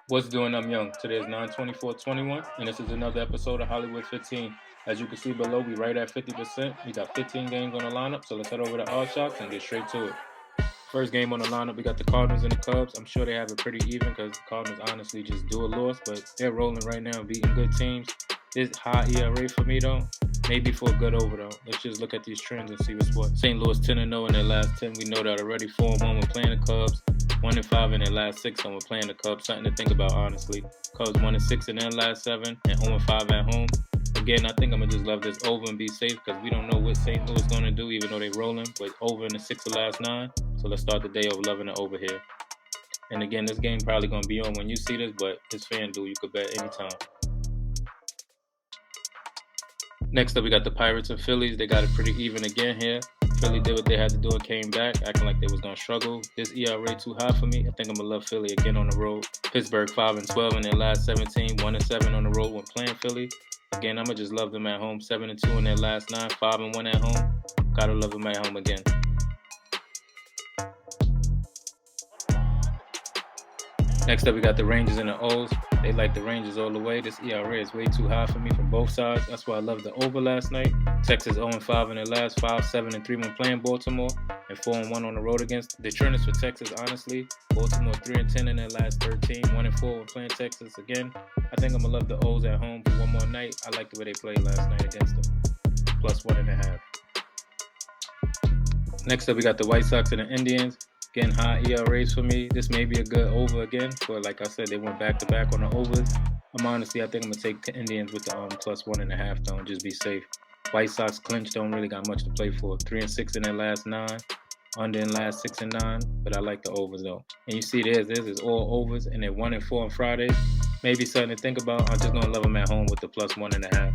What's doing? I'm Young. Today is 9/24/21, and this is another episode of Hollywood 15. As you can see below, we right at 50%. We got 15 games on the lineup, so let's head over to All Shots and get straight to it. First game on the lineup, we got the Cardinals and the Cubs. I'm sure they have it pretty even because the Cardinals honestly just do a loss, but they're rolling right now, beating good teams. This high ERA for me though, maybe for a good over though. Let's just look at these trends and see what's what. St. Louis 10-0 in their last 10. We know that already. 4-1 when playing the Cubs. 1-5 in their last 6 when we're playing the Cubs. Something to think about honestly. Cubs 1-6 in their last 7 and 0-5 at home. Again, I think I'm gonna just love this over and be safe because we don't know what St. Louis is gonna do, even though they're rolling. But over in the 6 of last 9. So let's start the day of loving it over here. And again, this game probably gonna be on when you see this, but it's Fanduel. You could bet anytime. Next up, we got the Pirates and Phillies. They got it pretty even again here. Philly did what they had to do and came back, acting like they was gonna struggle. This ERA too high for me. I think I'm gonna love Philly again on the road. Pittsburgh 5-12 in their last 17, 1-7 on the road when playing Philly. Again, I'm gonna just love them at home. 7-2 in their last 9, 5-1 at home. Gotta love them at home again. Next up, we got the Rangers and the O's. They like the Rangers all the way. This ERA is way too high for me from both sides. That's why I love the over last night. Texas 0-5 in their last 5, 7-3 when playing Baltimore, and 4-1 on the road against the Detroit for Texas, honestly. Baltimore 3-10 in their last 13, 1-4 when playing Texas again. I think I'm going to love the O's at home for one more night. I like the way they played last night against them. Plus 1.5. Next up, we got the White Sox and the Indians. Again, high ERAs for me. This may be a good over again. But like I said, they went back-to-back on the overs. I think I'm going to take the Indians with the plus 1.5 though, and just be safe. White Sox clinch don't really got much to play for. 3-6 in their last 9. Under in last 6 and 9. But I like the overs though. And you see this is all overs, and they're 1-4 on Fridays. Maybe something to think about. I'm just going to love them at home with the plus 1.5.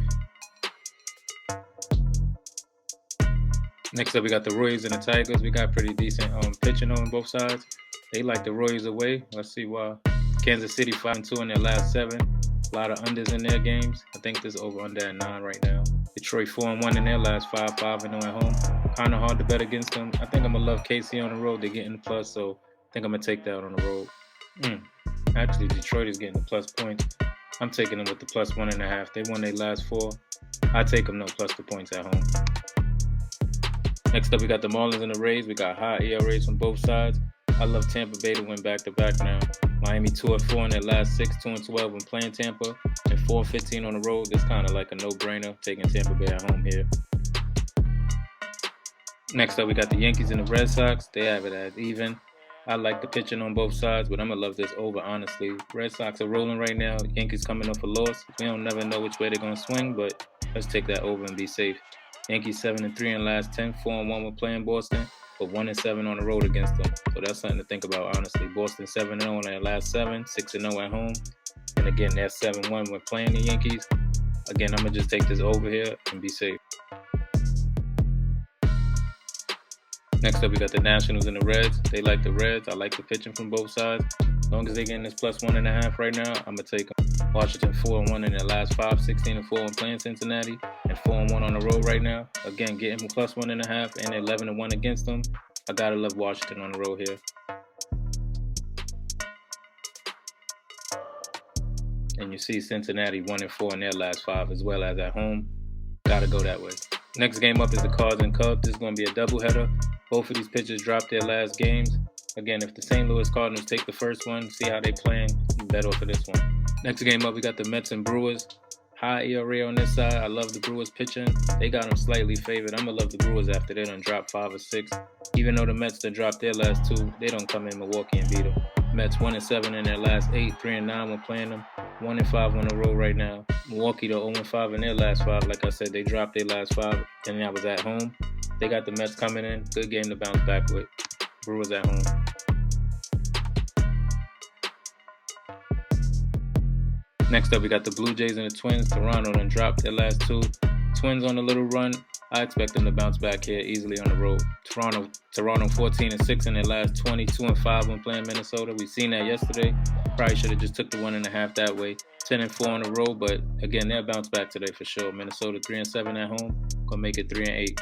Next up, we got the Royals and the Tigers. We got pretty decent pitching on both sides. They like the Royals away. Let's see why. Kansas City 5-2 in their last 7. A lot of unders in their games. I think this over under at 9 right now. Detroit 4-1 in their last 5, 5-0 at home. Kind of hard to bet against them. I think I'm going to love KC on the road. They're getting the plus, so I think I'm going to take that on the road. Actually, Detroit is getting the plus points. I'm taking them with the plus 1.5. They won their last 4. I take them no plus the points at home. Next up, we got the Marlins and the Rays. We got high ERAs from both sides. I love Tampa Bay to win back-to-back now. Miami 2-4 in their last 6, 2-12 when playing Tampa, and 4-15 on the road. This kind of like a no-brainer, taking Tampa Bay at home here. Next up, we got the Yankees and the Red Sox. They have it as even. I like the pitching on both sides, but I'm going to love this over, honestly. Red Sox are rolling right now. Yankees coming off a loss. We don't never know which way they're going to swing, but let's take that over and be safe. Yankees 7-3 in last 10, 4-1 when playing Boston, but 1-7 on the road against them. So that's something to think about, honestly. Boston 7-0 in their last 7, 6-0 at home. And again, they're 7-1 when playing the Yankees. Again, I'm going to just take this over here and be safe. Next up, we got the Nationals and the Reds. They like the Reds. I like the pitching from both sides. As long as they're getting this plus 1.5 right now, I'm going to take them. Washington 4-1 in their last 5, 16-4 when playing Cincinnati, and 4-1 on the road right now. Again, getting plus 1.5 and 11-1 against them. I gotta love Washington on the road here. And you see Cincinnati 1-4 in their last 5 as well as at home. Gotta go that way. Next game up is the Cards and Cubs. This is gonna be a doubleheader. Both of these pitchers dropped their last games. Again, if the St. Louis Cardinals take the first one, see how they playing, bet off of this one. Next game up, we got the Mets and Brewers. High ERA on this side. I love the Brewers pitching. They got them slightly favored. I'm going to love the Brewers after they done dropped 5 or 6. Even though the Mets done dropped their last 2, they don't come in Milwaukee and beat them. Mets 1-7 in their last 8, 3-9 when playing them. 1-5 on the road right now. Milwaukee, though, 0-5 in their last 5. Like I said, they dropped their last 5, and that was at home. They got the Mets coming in. Good game to bounce back with. Brewers at home. Next up, we got the Blue Jays and the Twins. Toronto done dropped their last 2. Twins on a little run. I expect them to bounce back here easily on the road. Toronto 14-6 in their last 20, 2-5 when playing Minnesota. We seen that yesterday. Probably should have just took the 1.5 that way. 10-4 on the road, but again, they'll bounce back today for sure. Minnesota 3-7 at home. Gonna make it 3-8.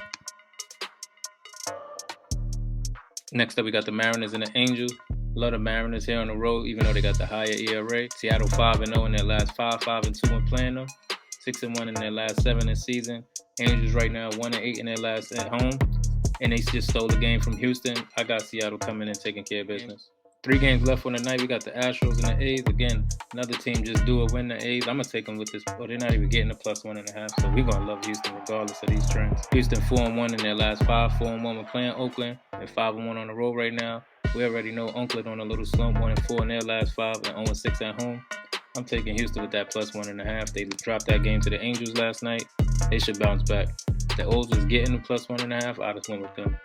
Next up, we got the Mariners and the Angels. Love the Mariners here on the road, even though they got the higher ERA. Seattle 5-0 in their last 5, 5-2 when playing them. 6-1 in their last 7 this season. Angels right now 1-8 in their last at home. And they just stole the game from Houston. I got Seattle coming in taking care of business. 3 games left on the night. We got the Astros and the A's. Again, another team just do it, win the A's. I'm going to take them with this. Oh, they're not even getting a +1.5. So we're going to love Houston regardless of these trends. Houston 4-1 in their last 5. 4-1 when playing Oakland. They're 5-1 on the road right now. We already know Oakland on a little slump, 1-4 in their last 5 and 0-6 at home. I'm taking Houston with that +1.5. They dropped that game to the Angels last night. They should bounce back. The O's was getting the +1.5. I just went with them.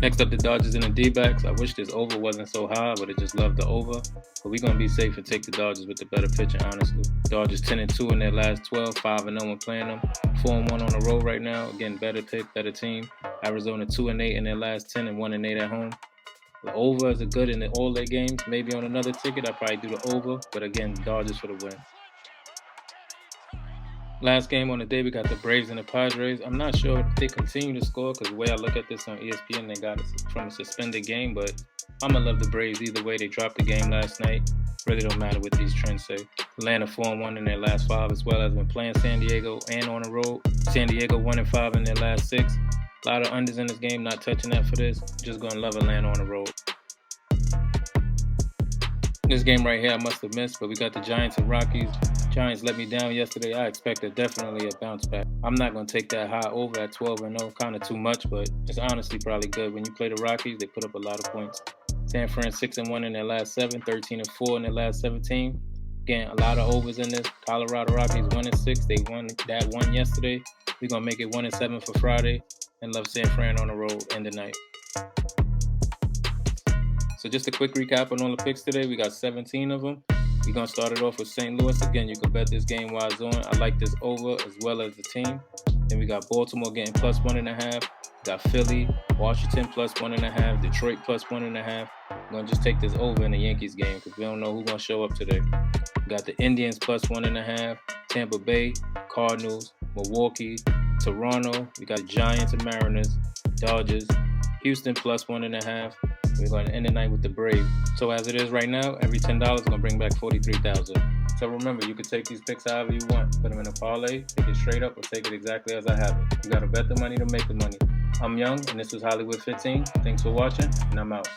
Next up, the Dodgers and the D-backs. I wish this over wasn't so high, but I just love the over. But we're going to be safe and take the Dodgers with the better pitching, honestly. Dodgers 10-2 in their last 12, 5-0 when playing them. 4-1 on the road right now. Again, better pick, better team. Arizona 2-8 in their last 10 and 1-8 at home. The over is a good in all their games. Maybe on another ticket, I'll probably do the over. But again, Dodgers for the win. Last game on the day, we got the Braves and the Padres. I'm not sure if they continue to score because the way I look at this on ESPN, they got it from a suspended game. But I'm going to love the Braves either way. They dropped the game last night. Really don't matter what these trends say. Atlanta 4-1 in their last 5 as well as when playing San Diego and on the road. San Diego 1-5 in their last 6. A lot of unders in this game, not touching that for this. Just going to love Atlanta on the road. This game right here I must have missed, but we got the Giants and Rockies. Giants let me down yesterday. I expected definitely a bounce back. I'm not going to take that high over at 12-0. Kind of too much, but it's honestly probably good. When you play the Rockies, they put up a lot of points. San Fran 6-1 in their last 7, 13-4 in their last 17. Again, a lot of overs in this. Colorado Rockies 1-6. They won that one yesterday. We're going to make it 1-7 for Friday. And love San Fran on the road in the night. So just a quick recap on all the picks today. We got 17 of them. We're going to start it off with St. Louis. Again, you can bet this game while it's on. I like this over as well as the team. Then we got Baltimore getting +1.5. We got Philly, Washington +1.5. Detroit +1.5. I'm going to just take this over in the Yankees game because we don't know who's going to show up today. We got the Indians +1.5. Tampa Bay, Cardinals, Milwaukee, Toronto. We got Giants and Mariners, Dodgers, Houston +1.5. We're going to end the night with the Braves. So as it is right now, every $10 is going to bring back $43,000. So remember, you can take these picks however you want. Put them in a parlay, take it straight up, or take it exactly as I have it. You got to bet the money to make the money. I'm Young, and this was Hollywood 15. Thanks for watching, and I'm out.